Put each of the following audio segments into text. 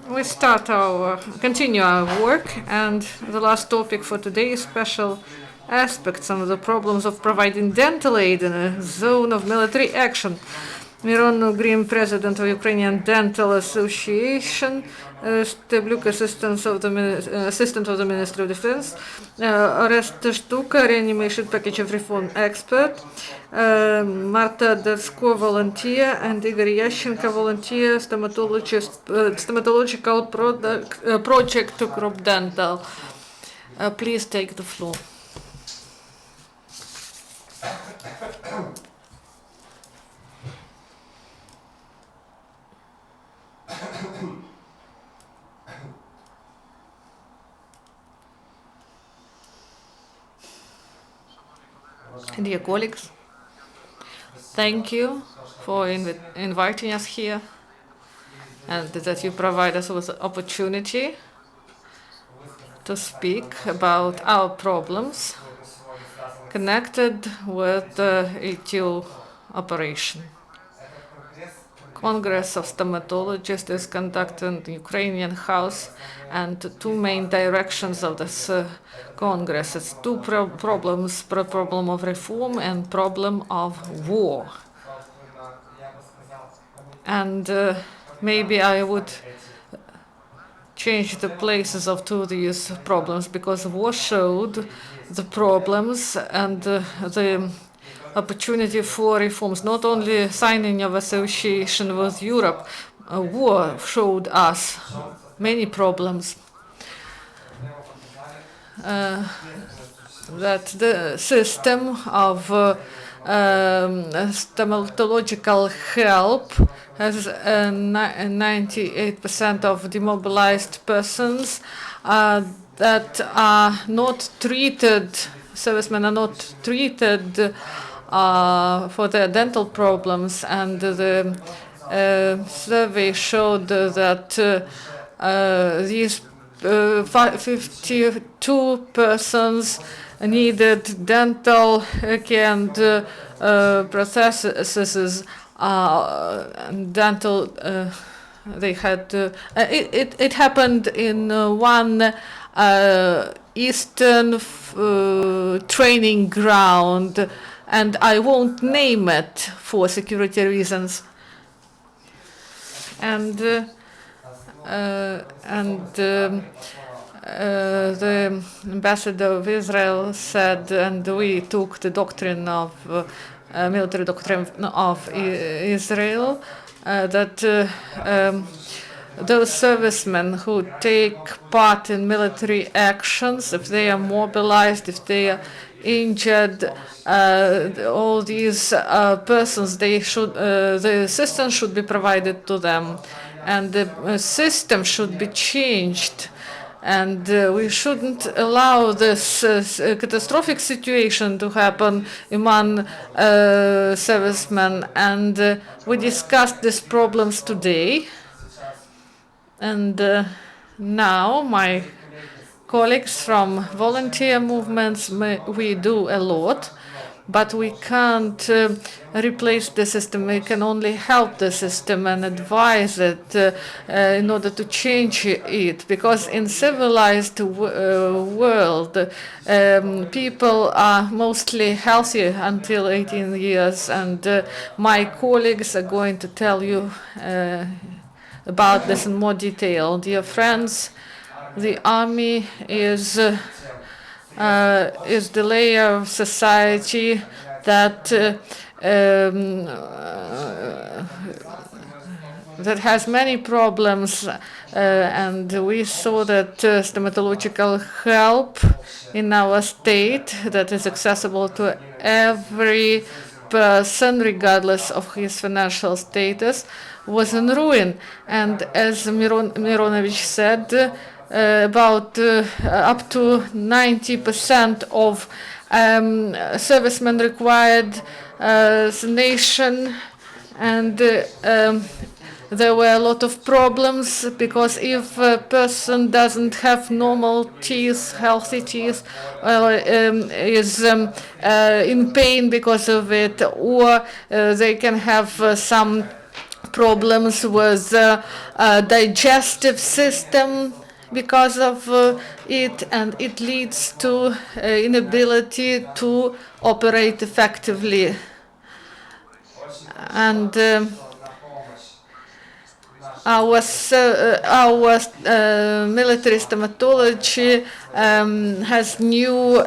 We continue our work, and the last topic for today is special aspects of the problems of providing dental aid in a zone of military action. Myron, Ugryn, president of Ukrainian Dental Association, Stebliuk, assistant of the Ministry of Defense, Orest Shtuka, Reanimation Package of Reform expert, Marta Datsko, volunteer, and Ihor Yashenko, volunteer, stomatological project Ukropdental. Please take the floor. Dear colleagues, thank you for inviting us here and that you provide us with the opportunity to speak about our problems connected with the ETU operation. Congress of Stomatologists is conducted in the Ukrainian House, and two main directions of this Congress. It's two problems, problem of reform and problem of war. And maybe I would change the places of two of these problems, because war showed the problems and the opportunity for reforms. Not only signing of association with Europe, war showed us many problems. That the system of stomatological help has 98% of demobilized persons that are not treated, servicemen are not treated for their dental problems, and the survey showed that these 52 persons needed dental care and prostheses. Dental, they had it happened in one eastern training ground, and I won't name it for security reasons. And the ambassador of Israel said, and we took the doctrine of military doctrine of Israel, that those servicemen who take part in military actions, if they are mobilized, if they are injured, all these persons, they should the assistance should be provided to them, and the system should be changed, and we shouldn't allow this catastrophic situation to happen among servicemen. And we discussed these problems today, and now my colleagues from volunteer movements, we do a lot, but we can't replace the system. We can only help the system and advise it in order to change it, because in civilized world, people are mostly healthy until 18 years, and my colleagues are going to tell you about this in more detail. Dear friends, the army is the layer of society that that has many problems, and we saw that stomatological help in our state that is accessible to every person regardless of his financial status was in ruin. And as Mironovich said, about up to 90% of servicemen required the nation, and there were a lot of problems because if a person doesn't have normal teeth, healthy teeth, is in pain because of it, or they can have some problems with digestive system because of it, and it leads to inability to operate effectively. And our military stomatology has new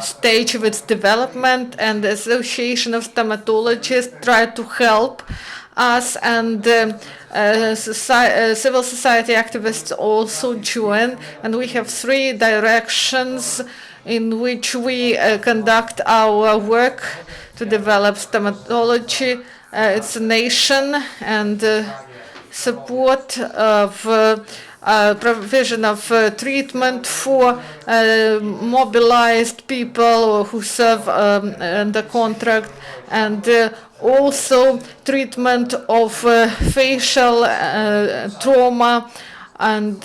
stage of its development, and the Association of Stomatologists try to help us, and civil society activists also join, and we have 3 directions in which we conduct our work to develop stomatology. It's a nation and support of provision of treatment for mobilized people who serve under contract, and also treatment of facial trauma and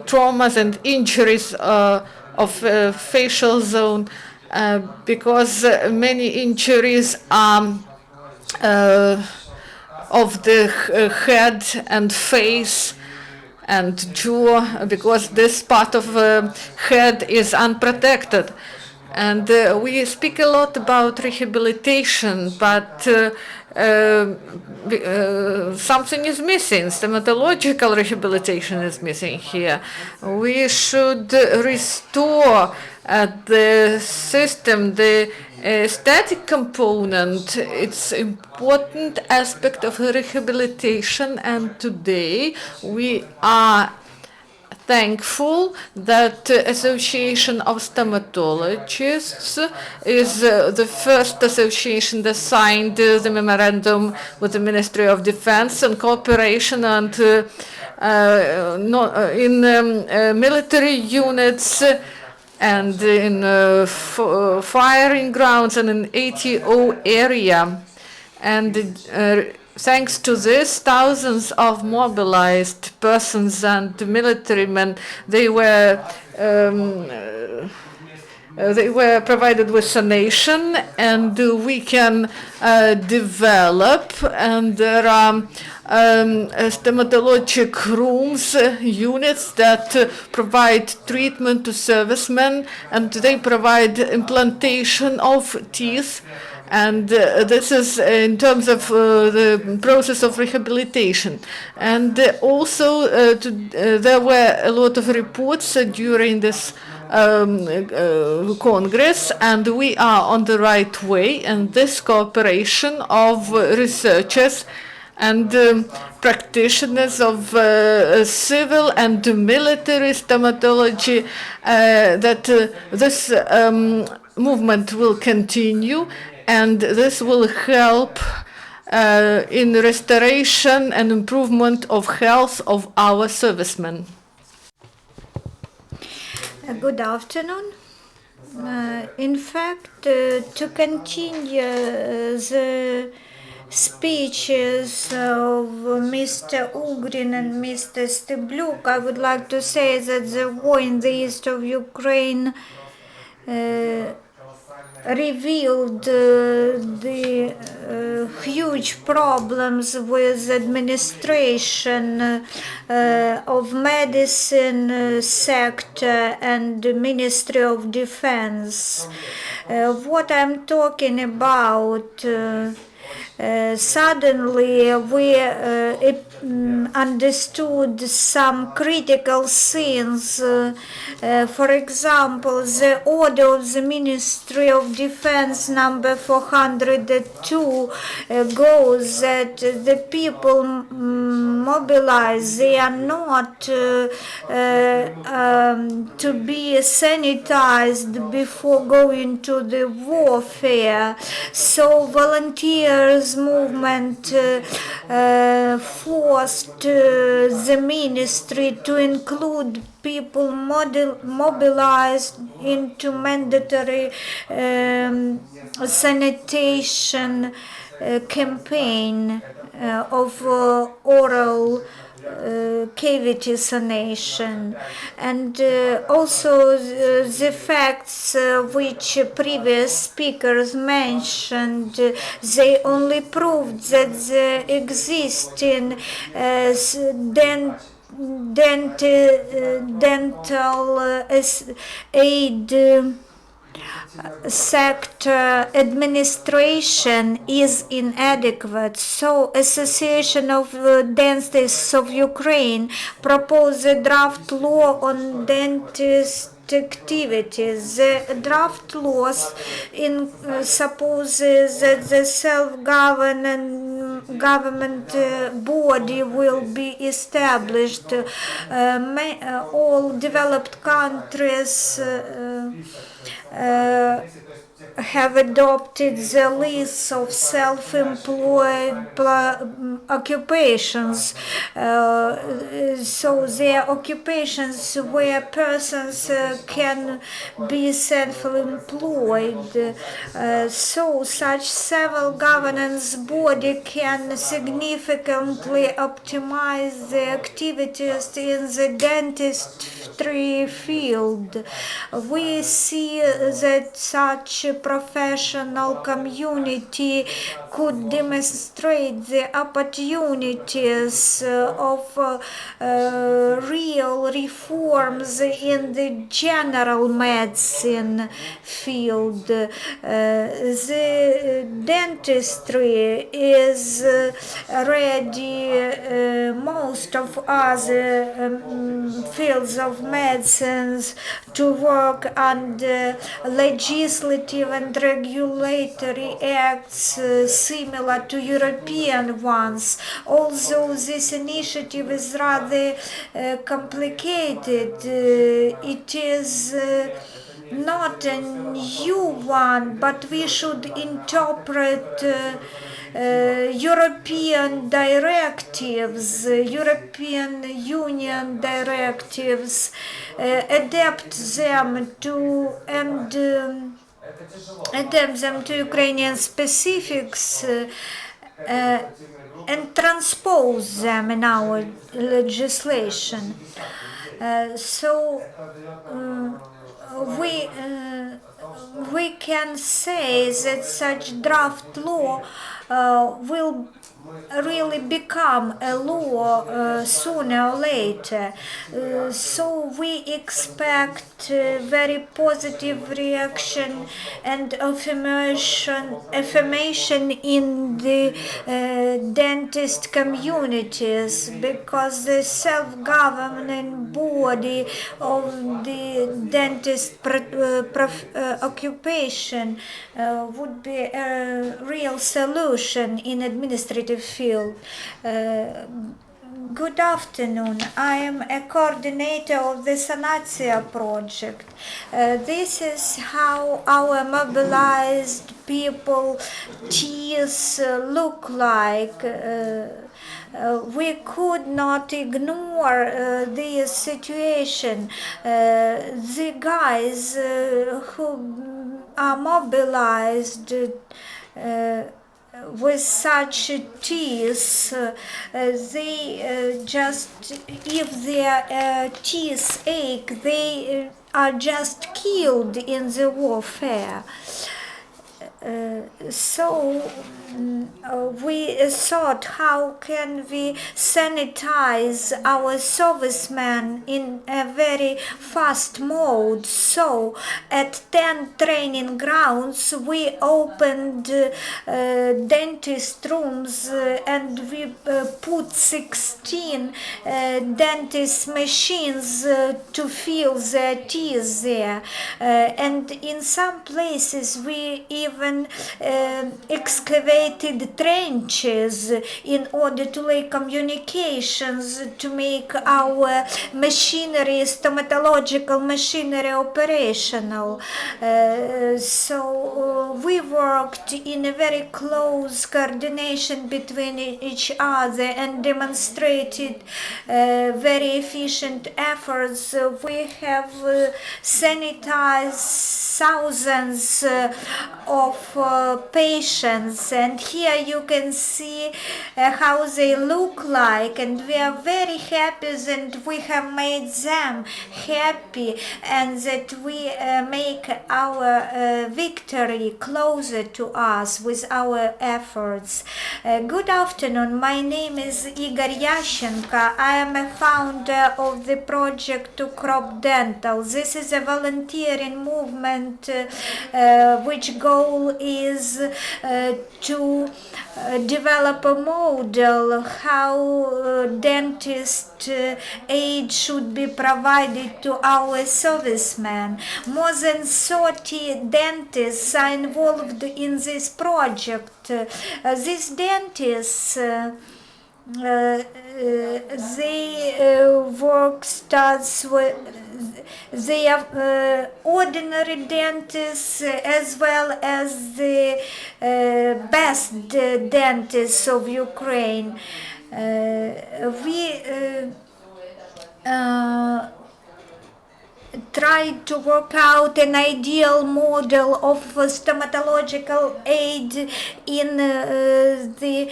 traumas and injuries of facial zone, because many injuries are of the head and face and jaw, because this part of the head is unprotected. And we speak a lot about rehabilitation, but something is missing. Stomatological rehabilitation is missing here. We should restore the system, the aesthetic component. It's important aspect of rehabilitation, and today we are thankful that Association of Stomatologists is the first association that signed the memorandum with the Ministry of Defense on cooperation and in military units and in firing grounds and in ATO area. And thanks to this, thousands of mobilized persons and military men, they were provided with sanation, and we can develop, and there are stomatologic rooms, units that provide treatment to servicemen, and they provide implantation of teeth. And this is in terms of the process of rehabilitation. And also there were a lot of reports during this Congress, and we are on the right way. And this cooperation of researchers and practitioners of civil and military stomatology, that this movement will continue, and this will help in restoration and improvement of health of our servicemen. Good afternoon. In fact, to continue the speeches of Mr. Ugryn and Mr. Stebliuk, I would like to say that the war in the east of Ukraine revealed the huge problems with administration of medicine sector and the Ministry of Defense. What I'm talking about, suddenly we understood some critical things. For example, the order of the Ministry of Defense number 402 goes that the people mobilized, they are not to be sanitized before going to the warfare. So volunteers youth movement forced the ministry to include people mobilized into mandatory sanitation campaign of oral cavity sanation, and also the facts which previous speakers mentioned, they only proved that the existing dental aid sector administration is inadequate. So Association of Dentists of Ukraine proposed a draft law on dentist activities. The draft laws supposes that the self-government body will be established. All developed countries have adopted the list of self-employed occupations. So their occupations where persons can be self-employed. So such self-governance body can significantly optimize the activities in the dentistry field. We see that such a professional community could demonstrate the opportunities of real reforms in the general medicine field. The dentistry is ready, most of other fields of medicines, to work under legislative and regulatory acts similar to European ones. Although this initiative is rather complicated, it is not a new one, but we should interpret European directives, European Union directives, adapt them to Ukrainian specifics, and transpose them in our legislation. So we can say that such draft law will really become a law sooner or later. So we expect very positive reaction and affirmation in the dentist communities, because the self-governing body of the dentist occupation would be a real solution in administrative field. Good afternoon. I am a coordinator of the SANATSIYA project. This is how our mobilized people tears look like. We could not ignore this situation. The guys who are mobilized with such teeth, they just, if their teeth ache, they are just killed in the warfare. So we thought, how can we sanitize our servicemen in a very fast mode? So at 10 training grounds we opened dentist rooms, and we put 16 dentist machines to fill their teeth there, and in some places we even even excavated trenches in order to lay communications to make our machinery, stomatological machinery, operational. So we worked in a very close coordination between each other and demonstrated very efficient efforts. We have sanitized thousands of patients, and here you can see how they look like, and we are very happy that we have made them happy and that we make our victory closer to us with our efforts. Good afternoon, my name is Ihor Yashenko. I am a founder of the project Ukropdental. This is a volunteering movement which goal is to develop a model how dentist aid should be provided to our servicemen. More than 30 dentists are involved in this project. These dentists work starts with they are ordinary dentists as well as the best dentists of Ukraine. We tried to work out an ideal model of stomatological aid in the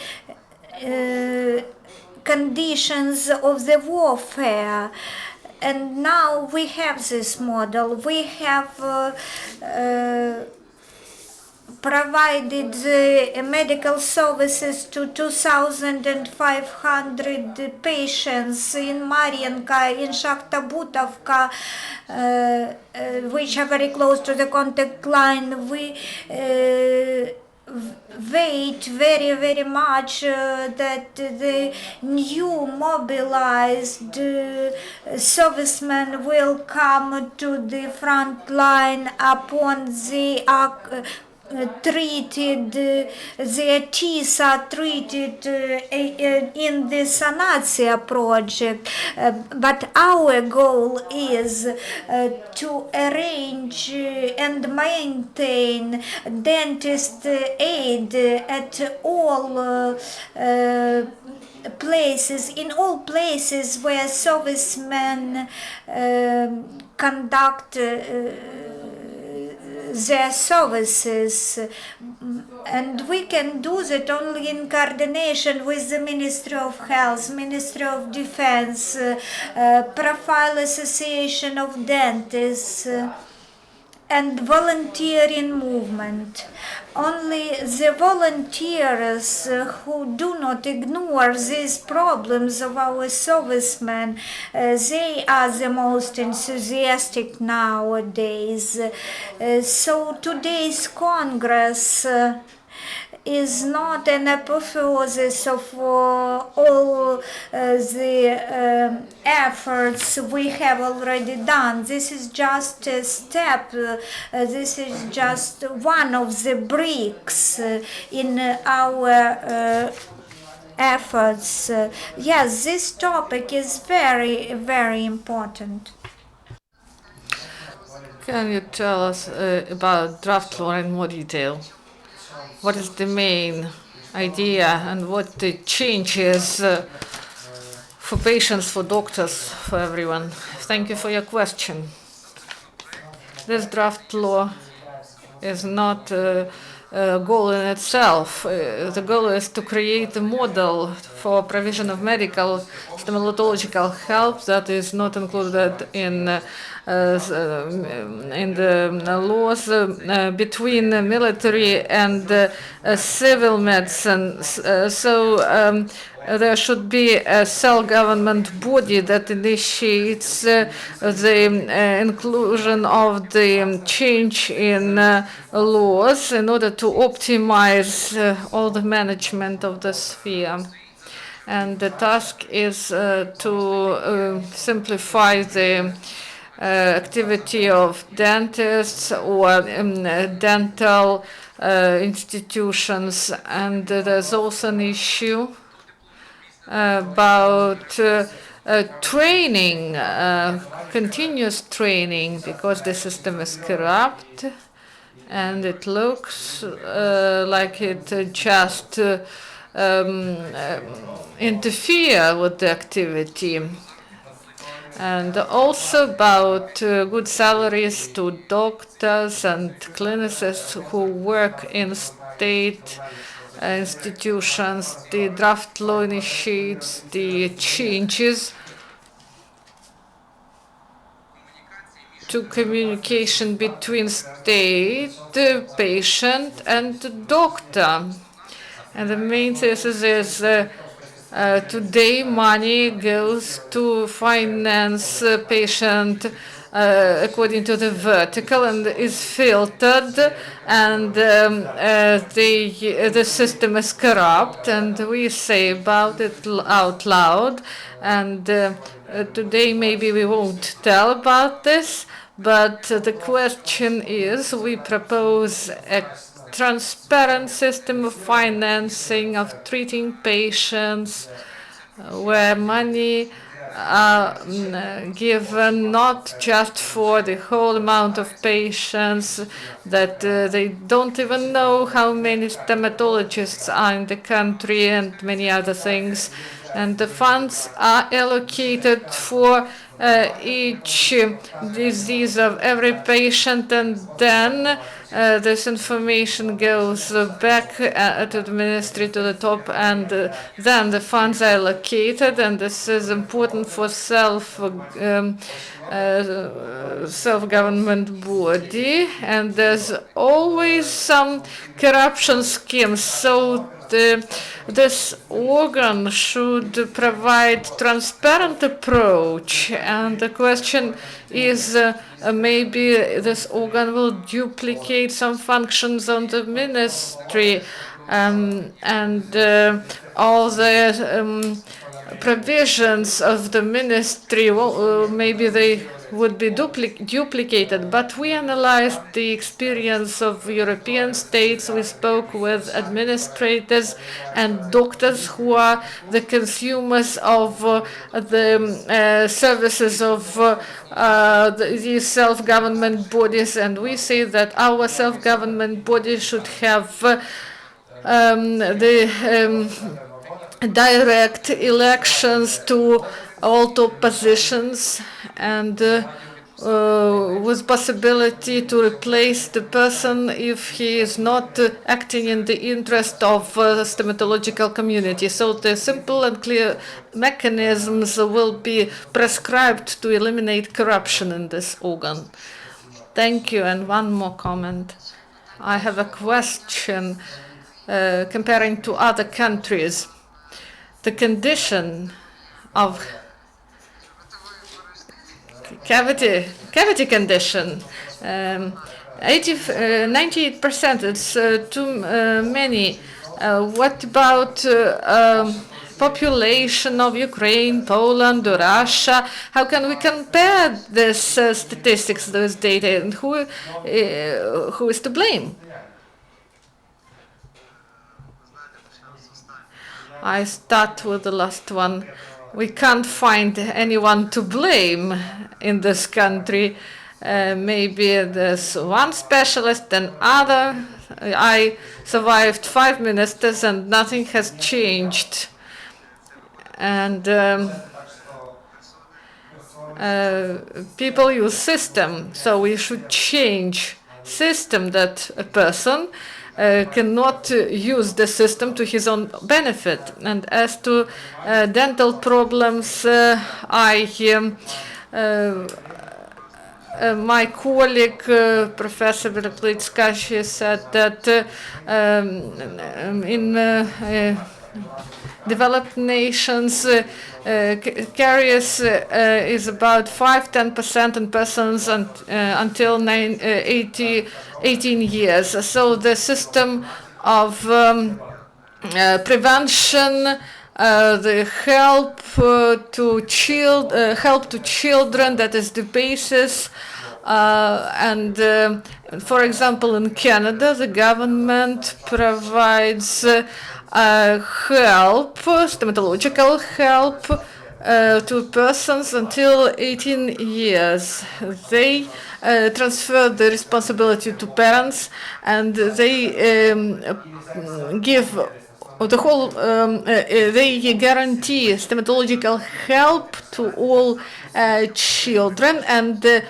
conditions of the warfare. And now we have this model. We have provided medical services to 2,500 patients in Mariinka, in Shakhta-Butovka, which are very close to the contact line. We wait very much that the new mobilized servicemen will come to the front line upon they are treated, their teeth are treated in the SANATSIYA project, but our goal is to arrange and maintain dentist aid at all places, in all places where servicemen conduct their services, and we can do that only in coordination with the Ministry of Health, Ministry of Defense, Profile Association of Dentists, and volunteering movement. Only the volunteers who do not ignore these problems of our servicemen, they are the most enthusiastic nowadays. So today's Congress is not an apotheosis of all the efforts we have already done. This is just a step, this is just one of the bricks in our efforts. Yes, this topic is very important. Can you tell us about draft law in more detail? What is the main idea and what the changes for patients, for doctors, for everyone? Thank you for your question. This draft law is not a goal in itself. The goal is to create a model for provision of medical stomatological help that is not included in the laws between military and civil medicine. There should be a self-government body that initiates the inclusion of the change in laws in order to optimize all the management of the sphere. And the task is to simplify the activity of dentists or dental institutions. And there's also an issue about training, continuous training, because the system is corrupt and it looks like it just interfere with the activity. And also about good salaries to doctors and clinicians who work in state institutions. The draft law initiates the changes to communication between state, patient, and doctor. And the main thesis is today money goes to finance patient according to the vertical and is filtered, and the system is corrupt, and we say about it out loud. And today maybe we won't tell about this, but the question is, we propose a transparent system of financing of treating patients where money given not just for the whole amount of patients, that they don't even know how many stomatologists are in the country and many other things. And the funds are allocated for each disease of every patient, and then this information goes back to the ministry, to the top, and then the funds are allocated, and this is important for self-government body. And there's always some corruption schemes, so this organ should provide transparent approach. And the question is, maybe this organ will duplicate some functions on the ministry, and all the provisions of the ministry, well, maybe they would be duplicated. But we analyzed the experience of European states. We spoke with administrators and doctors who are the consumers of the services of these self-government bodies, and we say that our self-government body should have direct elections to all top positions, and with possibility to replace the person if he is not acting in the interest of the stomatological community. So the simple and clear mechanisms will be prescribed to eliminate corruption in this organ. Thank you. And one more comment. I have a question comparing to other countries. The condition of cavity condition, 98%, it's too many. What about population of Ukraine, Poland, or Russia? How can we compare this statistics, those data, and who is to blame? I start with the last one. We can't find anyone to blame in this country. Maybe there's one specialist and other. I survived 5 ministers and nothing has changed. And people use system, so we should change system, that a person cannot use the system to his own benefit. And as to dental problems, my colleague, Professor Oleksiy, she said that in developed nations, caries is about 5–10% in persons until 18 years. So the system of prevention, the help to children, that is the basis For example, in Canada, the government provides help, stomatological help, to persons until 18 years. They transfer the responsibility to parents, and they give the whole, they guarantee stomatological help to all children, and the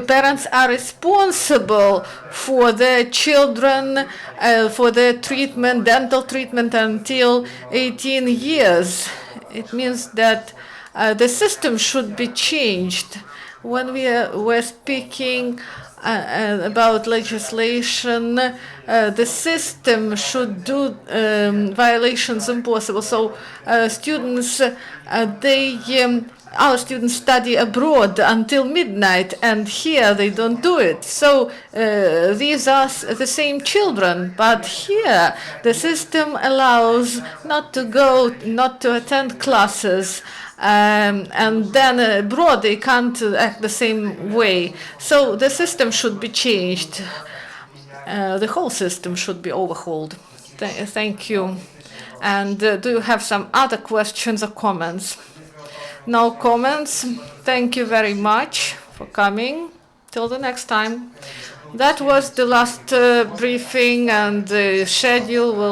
parents are responsible for their children, for their treatment, dental treatment until 18 years. It means that the system should be changed. When we were speaking about legislation, the system should do violations impossible. So students, our students study abroad until midnight, and here they don't do it. So these are the same children, but here the system allows not to attend classes. And then abroad they can't act the same way. So the system should be changed. The whole system should be overhauled. Thank you. And do you have some other questions or comments? No comments. Thank you very much for coming. Till the next time. That was the last briefing, and the schedule will